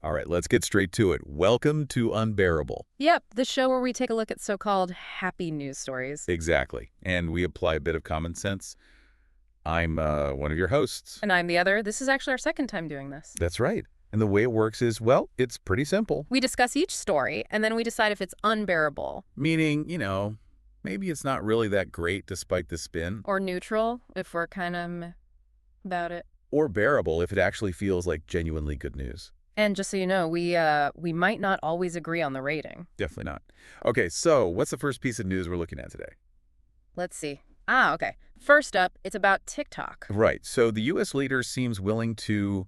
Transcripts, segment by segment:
All right, let's get straight to it. Welcome to Unbearable. Yep, the show where we take a look at so-called happy news stories. Exactly. And we apply a bit of common sense. I'm one of your hosts. And I'm the other. This is actually our second time doing this. That's right. And the way it works is, well, it's pretty simple. We discuss each story, and then we decide if it's unbearable. Meaning, maybe it's not really that great despite the spin. Or neutral, if we're kind of meh about it. Or bearable if it actually feels like genuinely good news. And just so you know, we might not always agree on the rating. Definitely not. Okay, so what's the first piece of news we're looking at today? Let's see. Okay. First up, it's about TikTok. Right. So the U.S. leader seems willing to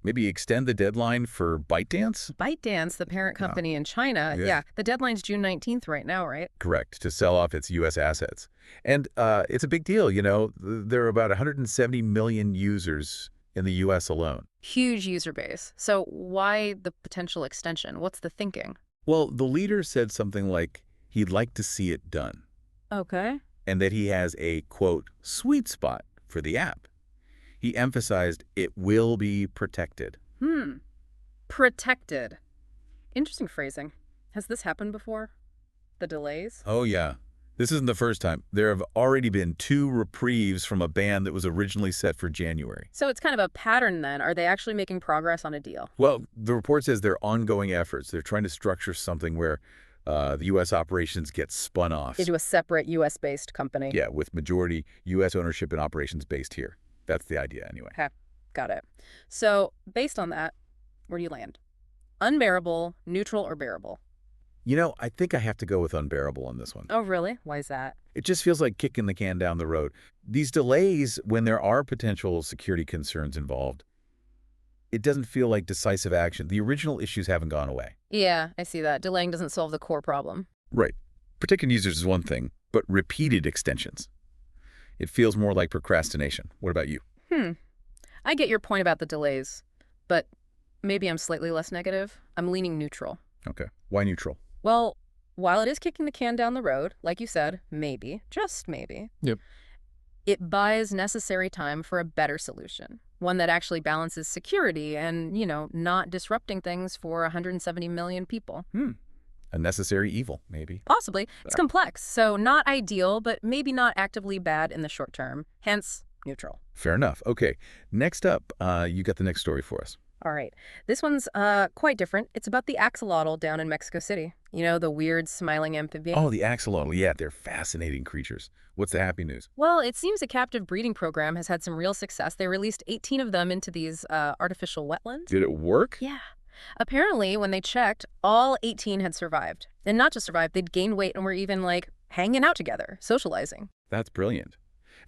maybe extend the deadline for ByteDance? ByteDance, the parent company in China. Yeah. The deadline's June 19th right now, right? Correct, to sell off its U.S. assets. And it's a big deal, There are about 170 million users in the U.S. alone. Huge user base. So why the potential extension? What's the thinking? Well, the leader said something like he'd like to see it done. Okay. And that he has a, quote, sweet spot for the app. He emphasized it will be protected. Protected. Interesting phrasing. Has this happened before? The delays? Oh, yeah. This isn't the first time. There have already been 2 reprieves from a ban that was originally set for January. So it's kind of a pattern then. Are they actually making progress on a deal? Well, the report says they're ongoing efforts. They're trying to structure something where the U.S. operations get spun off. Into a separate U.S.-based company. Yeah, with majority U.S. ownership and operations based here. That's the idea anyway. Okay, got it. So based on that, where do you land? Unbearable, neutral, or bearable? I think I have to go with unbearable on this one. Oh, really? Why is that? It just feels like kicking the can down the road. These delays, when there are potential security concerns involved, it doesn't feel like decisive action. The original issues haven't gone away. Yeah, I see that. Delaying doesn't solve the core problem. Right. Protecting users is one thing, but repeated extensions. It feels more like procrastination. What about you? I get your point about the delays, but maybe I'm slightly less negative. I'm leaning neutral. Okay. Why neutral? Well, while it is kicking the can down the road, like you said, maybe, just maybe, Yep. it buys necessary time for a better solution. One that actually balances security and, not disrupting things for 170 million people. A necessary evil, maybe. Possibly. It's complex, so not ideal, but maybe not actively bad in the short term. Hence, neutral. Fair enough. Okay. Next up, you got the next story for us. All right. This one's quite different. It's about the axolotl down in Mexico City. The weird smiling amphibian. Oh, the axolotl. Yeah, they're fascinating creatures. What's the happy news? Well, it seems a captive breeding program has had some real success. They released 18 of them into these artificial wetlands. Did it work? Yeah. Apparently, when they checked, all 18 had survived. And not just survived, they'd gained weight and were even, hanging out together, socializing. That's brilliant.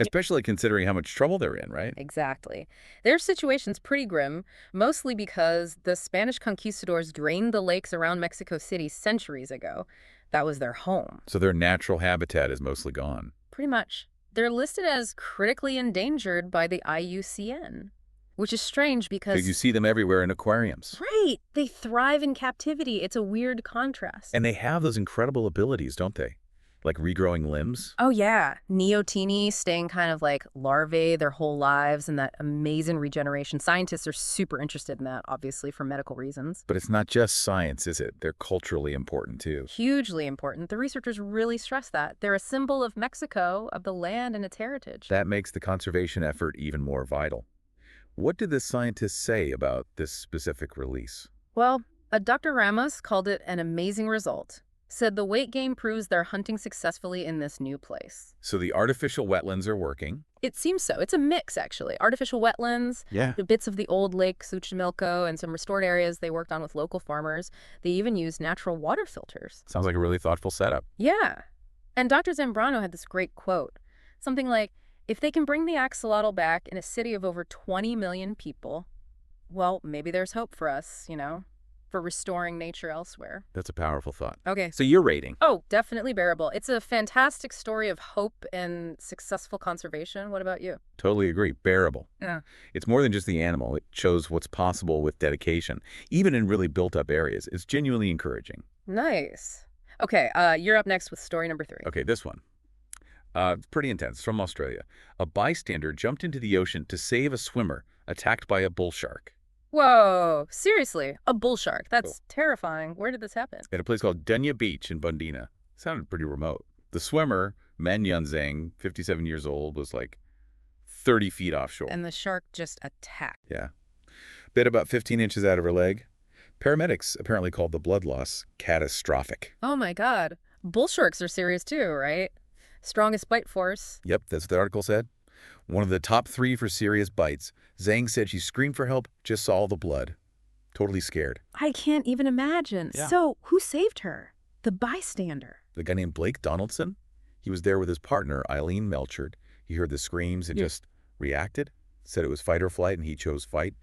Especially considering how much trouble they're in, right? Exactly. Their situation's pretty grim, mostly because the Spanish conquistadors drained the lakes around Mexico City centuries ago. That was their home. So their natural habitat is mostly gone. Pretty much. They're listed as critically endangered by the IUCN, which is strange because... You see them everywhere in aquariums. Right. They thrive in captivity. It's a weird contrast. And they have those incredible abilities, don't they? Like regrowing limbs? Oh, yeah. Neoteny, staying kind of like larvae their whole lives, and that amazing regeneration. Scientists are super interested in that, obviously, for medical reasons. But it's not just science, is it? They're culturally important, too. Hugely important. The researchers really stress that. They're a symbol of Mexico, of the land and its heritage. That makes the conservation effort even more vital. What did the scientists say about this specific release? Well, Dr. Ramos called it an amazing result. Said the weight gain proves they're hunting successfully in this new place. So the artificial wetlands are working. It seems so. It's a mix, actually. Artificial wetlands, bits of the old lake Xochimilco, and some restored areas they worked on with local farmers. They even used natural water filters. Sounds like a really thoughtful setup. Yeah. And Dr. Zambrano had this great quote. Something like, if they can bring the axolotl back in a city of over 20 million people, well, maybe there's hope for us, for restoring nature elsewhere. That's a powerful thought. Okay. So your rating? Oh, definitely bearable. It's a fantastic story of hope and successful conservation. What about you? Totally agree. Bearable. Yeah. It's more than just the animal. It shows what's possible with dedication, even in really built-up areas. It's genuinely encouraging. Nice. Okay, you're up next with story number 3. Okay, this one. It's pretty intense. From Australia. A bystander jumped into the ocean to save a swimmer attacked by a bull shark. Whoa, seriously, a bull shark. That's terrifying. Where did this happen? At a place called Dunya Beach in Bundina. Sounded pretty remote. The swimmer, Men Yunzeng, 57 years old, was like 30 feet offshore. And the shark just attacked. Yeah. Bit about 15 inches out of her leg. Paramedics apparently called the blood loss catastrophic. Oh my God. Bull sharks are serious too, right? Strongest bite force. Yep, that's what the article said. One of the top 3 for serious bites. Zhang said she screamed for help, just saw the blood. Totally scared. I can't even imagine. Yeah. So, who saved her? The bystander. The guy named Blake Donaldson, he was there with his partner, Eileen Melchard. He heard the screams and just reacted, said it was fight or flight, and he chose fight,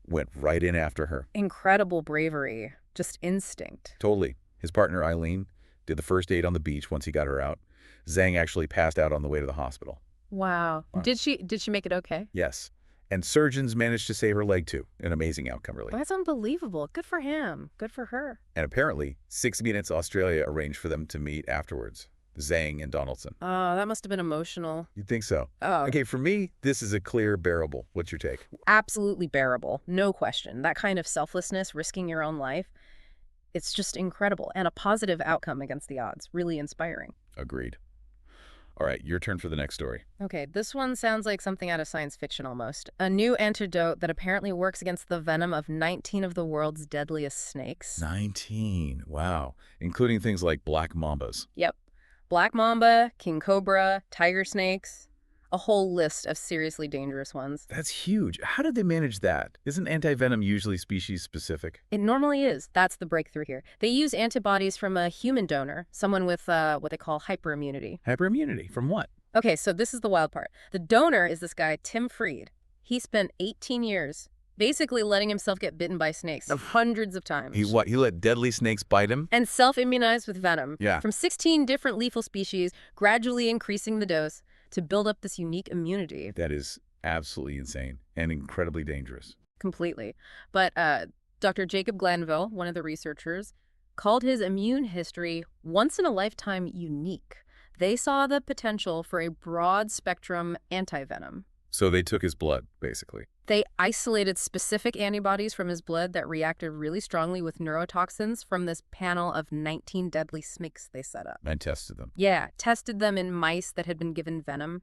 went right in after her. Incredible bravery. Just instinct. Totally. His partner, Eileen, did the first aid on the beach once he got her out. Zhang actually passed out on the way to the hospital. Wow. Did she make it okay? Yes. And surgeons managed to save her leg, too. An amazing outcome, really. That's unbelievable. Good for him. Good for her. And apparently, 6 Minutes Australia arranged for them to meet afterwards. Zhang and Donaldson. Oh, that must have been emotional. You'd think so. Oh. Okay, for me, this is a clear bearable. What's your take? Absolutely bearable. No question. That kind of selflessness, risking your own life, it's just incredible. And a positive outcome against the odds. Really inspiring. Agreed. All right, your turn for the next story. Okay, this one sounds like something out of science fiction almost. A new antidote that apparently works against the venom of 19 of the world's deadliest snakes. 19. Wow. Including things like black mambas. Yep. Black mamba, king cobra, tiger snakes. A whole list of seriously dangerous ones. That's huge. How did they manage that? Isn't antivenom usually species specific? It normally is. That's the breakthrough here. They use antibodies from a human donor, someone with what they call hyperimmunity. Hyperimmunity? From what? Okay, so this is the wild part. The donor is this guy, Tim Fried. He spent 18 years basically letting himself get bitten by snakes hundreds of times. He what? He let deadly snakes bite him? And self-immunized with venom. Yeah. From 16 different lethal species, gradually increasing the dose to build up this unique immunity. That is absolutely insane and incredibly dangerous. Completely. But Dr. Jacob Glanville, one of the researchers, called his immune history once-in-a-lifetime unique. They saw the potential for a broad-spectrum antivenom. So they took his blood, basically. They isolated specific antibodies from his blood that reacted really strongly with neurotoxins from this panel of 19 deadly snakes they set up. And tested them. Yeah, tested them in mice that had been given venom.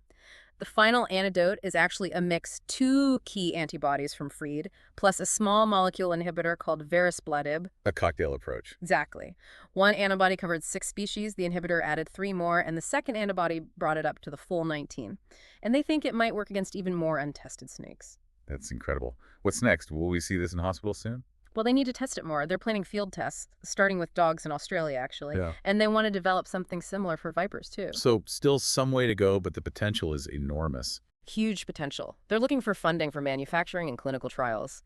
The final antidote is actually a mix 2 key antibodies from Fried, plus a small molecule inhibitor called verisplatin. A cocktail approach. Exactly. One antibody covered 6 species, the inhibitor added 3 more, and the second antibody brought it up to the full 19. And they think it might work against even more untested snakes. That's incredible. What's next? Will we see this in hospitals soon? Well, they need to test it more. They're planning field tests, starting with dogs in Australia, actually. Yeah. And they want to develop something similar for vipers, too. So still some way to go, but the potential is enormous. Huge potential. They're looking for funding for manufacturing and clinical trials.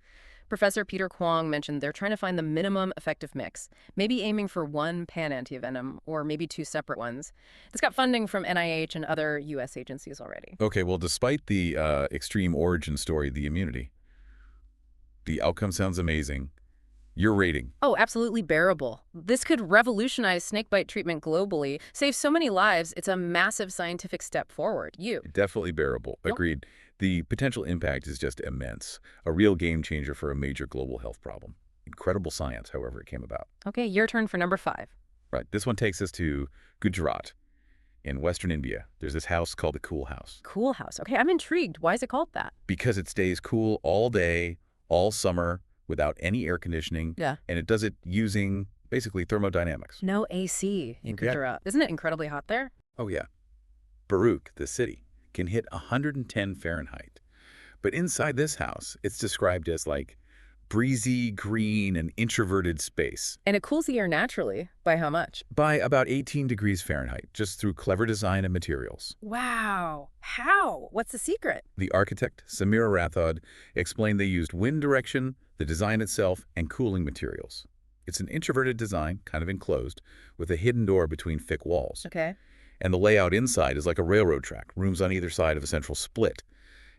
Professor Peter Kwong mentioned they're trying to find the minimum effective mix, maybe aiming for one pan-antivenom or maybe 2 separate ones. It's got funding from NIH and other U.S. agencies already. Okay, well, despite the extreme origin story, the immunity, the outcome sounds amazing. Your rating? Oh, absolutely bearable. This could revolutionize snakebite treatment globally, save so many lives. It's a massive scientific step forward. Definitely bearable. Yep. Agreed. The potential impact is just immense. A real game changer for a major global health problem. Incredible science, however it came about. Okay, your turn for number 5. Right. This one takes us to Gujarat. In western India, there's this house called the Cool House. Cool House. Okay, I'm intrigued. Why is it called that? Because it stays cool all day, all summer, without any air conditioning. Yeah. And it does it using basically thermodynamics. No AC in Gujarat. Isn't it incredibly hot there? Oh, yeah. Baruch, the city, can hit 110 Fahrenheit. But inside this house, it's described as like breezy, green, and introverted space. And it cools the air naturally. By how much? By about 18 degrees Fahrenheit, just through clever design and materials. Wow. How? What's the secret? The architect, Samira Rathod, explained they used wind direction, the design itself, and cooling materials. It's an introverted design, kind of enclosed, with a hidden door between thick walls. Okay. And the layout inside is like a railroad track, rooms on either side of a central split.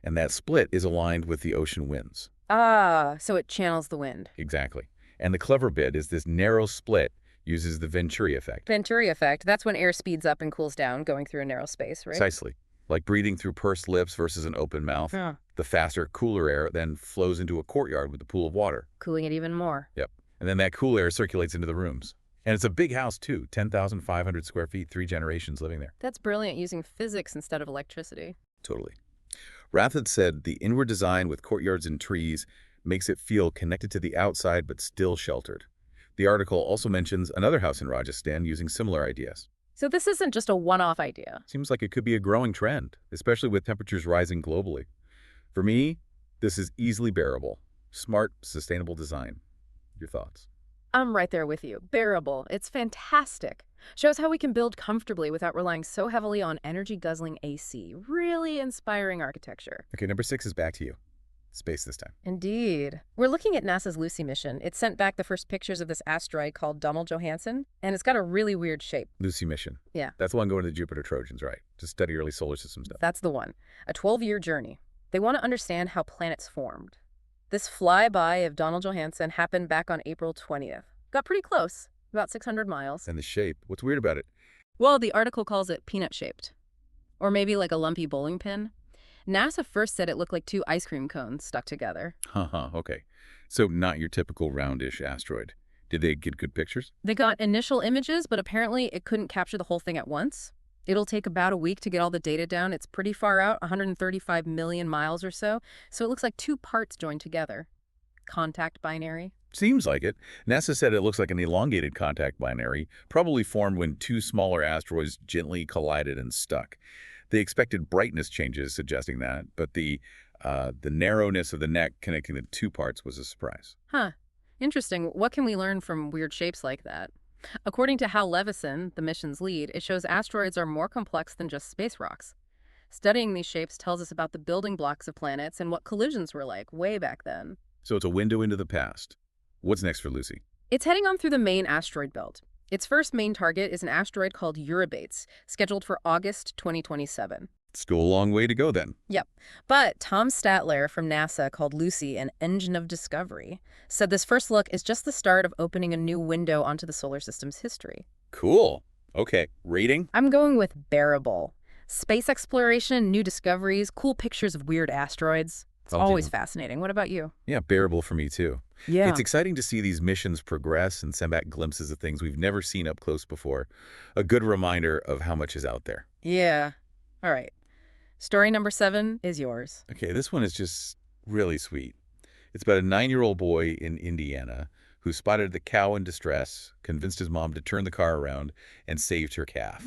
And that split is aligned with the ocean winds. Ah, so it channels the wind. Exactly. And the clever bit is this narrow split uses the Venturi effect. Venturi effect. That's when air speeds up and cools down, going through a narrow space, right? Precisely. Like breathing through pursed lips versus an open mouth. Yeah. The faster, cooler air then flows into a courtyard with a pool of water. Cooling it even more. Yep. And then that cool air circulates into the rooms. And it's a big house, too. 10,500 square feet, 3 generations living there. That's brilliant, using physics instead of electricity. Totally. Rathod said the inward design with courtyards and trees makes it feel connected to the outside but still sheltered. The article also mentions another house in Rajasthan using similar ideas. So this isn't just a one-off idea. Seems like it could be a growing trend, especially with temperatures rising globally. For me, this is easily bearable. Smart, sustainable design. Your thoughts? I'm right there with you. Bearable. It's fantastic. Shows how we can build comfortably without relying so heavily on energy-guzzling AC. Really inspiring architecture. Okay, number 6 is back to you. Space this time. Indeed. We're looking at NASA's Lucy mission. It sent back the first pictures of this asteroid called Donald Johanson, and it's got a really weird shape. Lucy mission. Yeah. That's the one going to the Jupiter Trojans, right? To study early solar system stuff. That's the one. A 12-year journey. They want to understand how planets formed. This flyby of Donald Johanson happened back on April 20th. Got pretty close, about 600 miles. And the shape. What's weird about it? Well, the article calls it peanut-shaped. Or maybe like a lumpy bowling pin. NASA first said it looked like 2 ice cream cones stuck together. Okay. So not your typical roundish asteroid. Did they get good pictures? They got initial images, but apparently it couldn't capture the whole thing at once. It'll take about a week to get all the data down. It's pretty far out, 135 million miles or so. So it looks like 2 parts joined together. Contact binary. Seems like it. NASA said it looks like an elongated contact binary, probably formed when 2 smaller asteroids gently collided and stuck. They expected brightness changes suggesting that, but the narrowness of the neck connecting the 2 parts was a surprise. Huh. Interesting. What can we learn from weird shapes like that? According to Hal Levison, the mission's lead, it shows asteroids are more complex than just space rocks. Studying these shapes tells us about the building blocks of planets and what collisions were like way back then. So it's a window into the past. What's next for Lucy? It's heading on through the main asteroid belt. Its first main target is an asteroid called Eurybates, scheduled for August 2027. Still a long way to go then. Yep. But Tom Statler from NASA called Lucy an engine of discovery, said this first look is just the start of opening a new window onto the solar system's history. Cool. Okay, rating? I'm going with bearable. Space exploration, new discoveries, cool pictures of weird asteroids. It's always fascinating. What about you? Yeah, bearable for me too. Yeah. It's exciting to see these missions progress and send back glimpses of things we've never seen up close before. A good reminder of how much is out there. Yeah. All right. Story number 7 is yours. Okay, this one is just really sweet. It's about a 9-year-old boy in Indiana who spotted the cow in distress, convinced his mom to turn the car around, and saved her calf.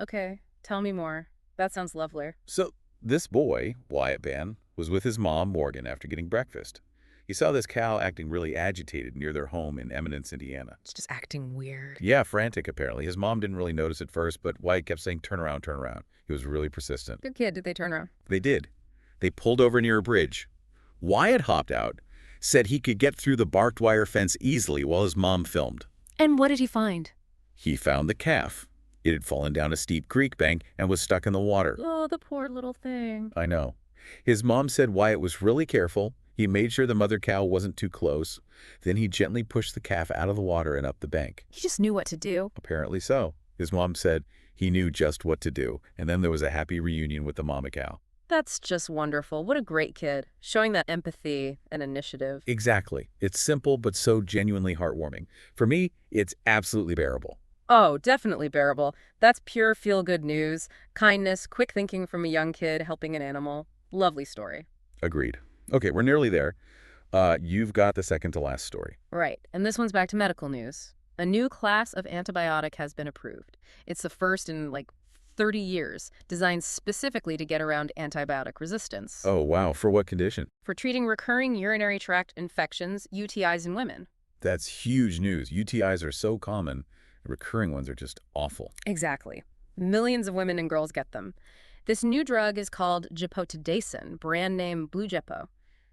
Okay. Tell me more. That sounds lovely. So this boy, Wyatt Ban, was with his mom, Morgan, after getting breakfast. He saw this cow acting really agitated near their home in Eminence, Indiana. It's just acting weird. Yeah, frantic, apparently. His mom didn't really notice at first, but Wyatt kept saying, turn around, turn around. He was really persistent. Good kid. Did they turn around? They did. They pulled over near a bridge. Wyatt hopped out, said he could get through the barbed wire fence easily while his mom filmed. And what did he find? He found the calf. It had fallen down a steep creek bank and was stuck in the water. Oh, the poor little thing. I know. His mom said Wyatt was really careful. He made sure the mother cow wasn't too close. Then he gently pushed the calf out of the water and up the bank. He just knew what to do. Apparently so. His mom said he knew just what to do. And then there was a happy reunion with the mama cow. That's just wonderful. What a great kid. Showing that empathy and initiative. Exactly. It's simple but so genuinely heartwarming. For me, it's absolutely bearable. Oh, definitely bearable. That's pure feel-good news. Kindness, quick thinking from a young kid helping an animal. Lovely story. Agreed. Okay, we're nearly there. You've got the second to last story. Right. And this one's back to medical news. A new class of antibiotic has been approved. It's the first in, 30 years, designed specifically to get around antibiotic resistance. Oh, wow. For what condition? For treating recurring urinary tract infections, UTIs in women. That's huge news. UTIs are so common. Recurring ones are just awful. Exactly. Millions of women and girls get them. This new drug is called gepotidacin, brand name Bluejepo.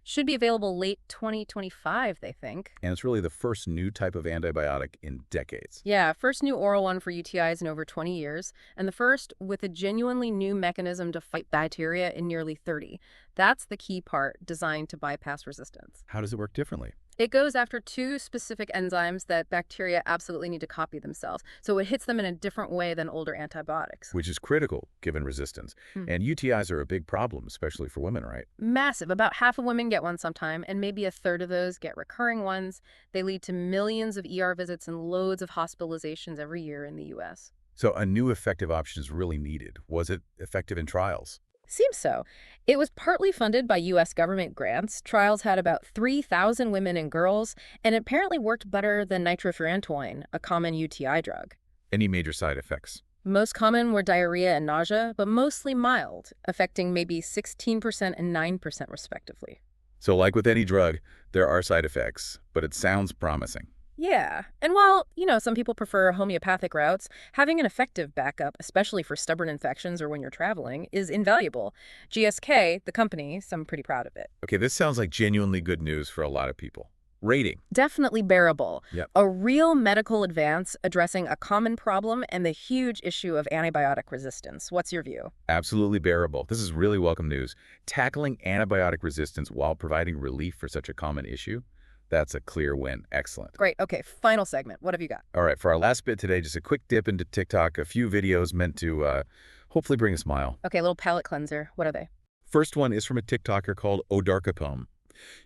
Should be available late 2025, they think. And it's really the first new type of antibiotic in decades. Yeah, first new oral one for UTIs in over 20 years, and the first with a genuinely new mechanism to fight bacteria in nearly 30. That's the key part, designed to bypass resistance. How does it work differently? It goes after two specific enzymes that bacteria absolutely need to copy themselves, so it hits them in a different way than older antibiotics. Which is critical, given resistance. And UTIs are a big problem, especially for women, right? Massive. About half of women get one sometime, and maybe a third of those get recurring ones. They lead to millions of ER visits and loads of hospitalizations every year in the U.S. So a new effective option is really needed. Was it effective in trials? Seems so. It was partly funded by U.S. government grants. Trials had about 3,000 women and girls, and it apparently worked better than nitrofurantoin, a common UTI drug. Any major side effects? Most common were diarrhea and nausea, but mostly mild, affecting maybe 16% and 9% respectively. So like with any drug, there are side effects, but it sounds promising. Yeah. And while, some people prefer homeopathic routes, having an effective backup, especially for stubborn infections or when you're traveling, is invaluable. GSK, the company, so I'm pretty proud of it. Okay, this sounds like genuinely good news for a lot of people. Rating. Definitely bearable. Yep. A real medical advance addressing a common problem and the huge issue of antibiotic resistance. What's your view? Absolutely bearable. This is really welcome news. Tackling antibiotic resistance while providing relief for such a common issue, that's a clear win. Excellent. Great. Okay, final segment. What have you got? All right, for our last bit today, just a quick dip into TikTok, a few videos meant to hopefully bring a smile. Okay, a little palate cleanser. What are they? First one is from a TikToker called Odarkapom.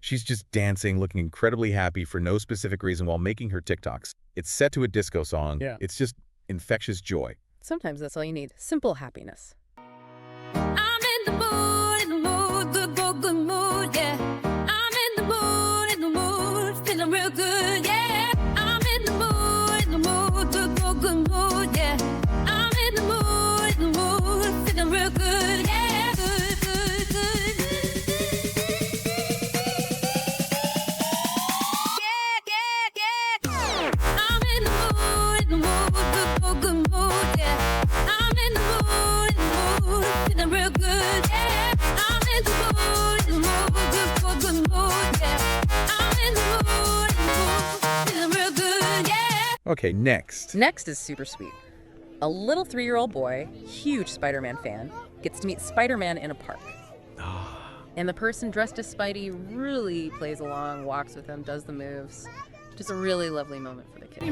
She's just dancing, looking incredibly happy for no specific reason while making her TikToks. It's set to a disco song. Yeah. It's just infectious joy. Sometimes that's all you need. Simple happiness. I'm in the mood, good mood, yeah. I'm in the mood, feeling real good, yeah. I'm in the mood, good mood, yeah. I'm in the mood, feeling real good, yeah. Good, good. Yeah. I'm in the mood, good mood, yeah. I'm in the mood, feeling real good, yeah. I'm in the mood, good mood, yeah. I'm in the mood, feeling real good, yeah. Okay, next. Next is super sweet. A little 3-year-old boy, huge Spider-Man fan, gets to meet Spider-Man in a park. And the person dressed as Spidey really plays along, walks with him, does the moves. Just a really lovely moment for the kid.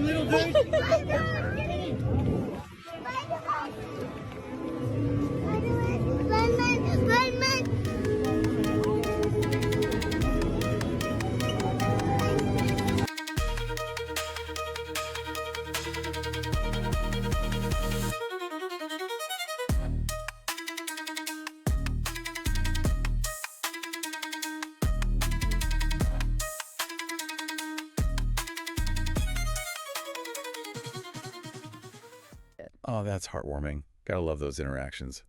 Oh, that's heartwarming. Gotta love those interactions.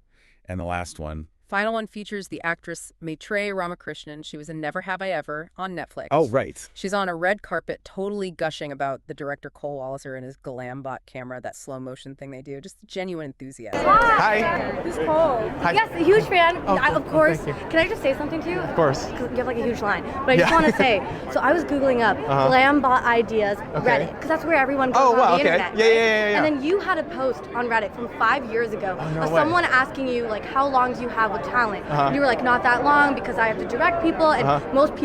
And the last one. Final one features the actress Maitrey Ramakrishnan. She was in Never Have I Ever on Netflix. Oh, right. She's on a red carpet totally gushing about the director Cole Walliser and his Glambot camera, that slow motion thing they do. Just genuine enthusiasm. Hi. Who's Cole? Hi. Yes, a huge fan. Oh, Of course. thank you. Can I just say something to you? Of course. 'Cause you have like a huge line. But I just Yeah. want to say, so I was Googling up Glambot ideas Okay. Reddit, because that's where everyone goes Oh, on wow, the okay. internet. Yeah, right? yeah. And then you had a post on Reddit from 5 years ago no of way. someone asking you, like, how long do you have with talent? Uh-huh. And you were like, not that long, because I have to direct people, and most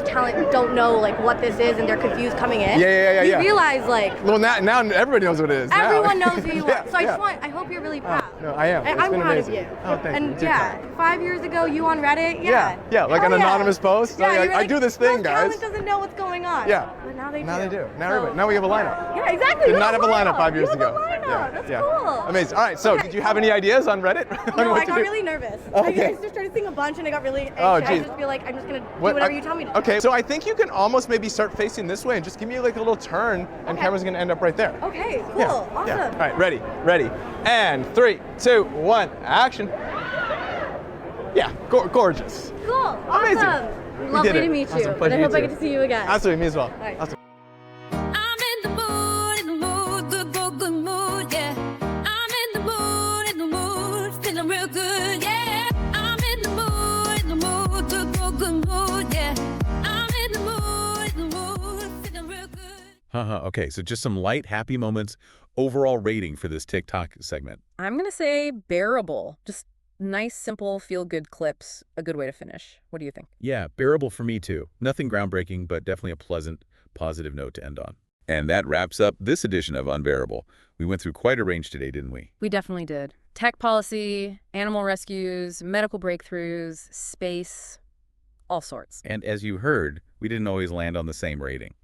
talent don't know, like, what this is, and they're confused coming in. Yeah. You realize, like, Well, now everybody knows what it is. now. everyone knows who you Yeah, are. So yeah. I hope you're really proud. No, I am. It's I'm been proud amazing. of you. Oh, thank you. And You're yeah, kind. 5 years ago, you on Reddit, Yeah, like Hell an anonymous post. Yeah, Like, you were I do this thing, most guys. talent doesn't know what's going on. Yeah. But now they do. Now they do. So- Now we have a lineup. Yeah, exactly. Did you not have a lineup 5 years you ago. have a lineup. Yeah, That's yeah. cool. Amazing. All right, so Okay. did you have any ideas on Reddit? on No, what I to got do? really nervous. Okay. I just started seeing a bunch and I got really anxious. Oh, I geez. just feel like I'm just going to do What- whatever you tell me to do. Okay, so I think you can almost maybe start facing this way and just give me like a little turn, and Okay. camera's gonna end up right there. Okay, cool. Yeah, Awesome. yeah. All right, ready. And 3, 2, 1, action. Yeah, gorgeous. Cool. Awesome. Amazing. Lovely did to it. meet you. Awesome. And Pleasure I to hope meet I you. get to see you again. Absolutely, me as well. right. Awesome. I'm in the mood, good mood, yeah. I'm in the mood, feeling real good, yeah. I'm in the mood, good mood, yeah. I'm in the mood, feeling real good. Okay, so just some light, happy moments. Overall rating for this TikTok segment. I'm going to say bearable. Just Nice, simple, feel-good clips, a good way to finish. What do you think? Yeah, bearable for me too. Nothing groundbreaking, but definitely a pleasant, positive note to end on. And that wraps up this edition of Unbearable. We went through quite a range today, didn't we? We definitely did. Tech policy, animal rescues, medical breakthroughs, space, all sorts. And as you heard, we didn't always land on the same rating,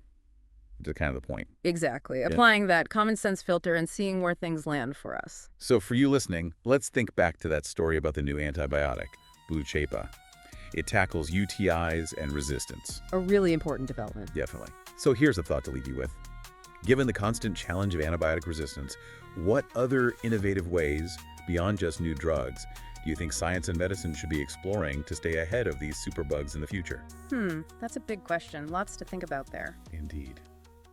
which is kind of the point. Exactly. Applying that common sense filter and seeing where things land for us. So for you listening, let's think back to that story about the new antibiotic, Blue Chepa. It tackles UTIs and resistance. A really important development. Definitely. So here's a thought to leave you with. Given the constant challenge of antibiotic resistance, what other innovative ways, beyond just new drugs, do you think science and medicine should be exploring to stay ahead of these superbugs in the future? That's a big question. Lots to think about there. Indeed.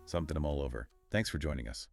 Something to mull over. Thanks for joining us.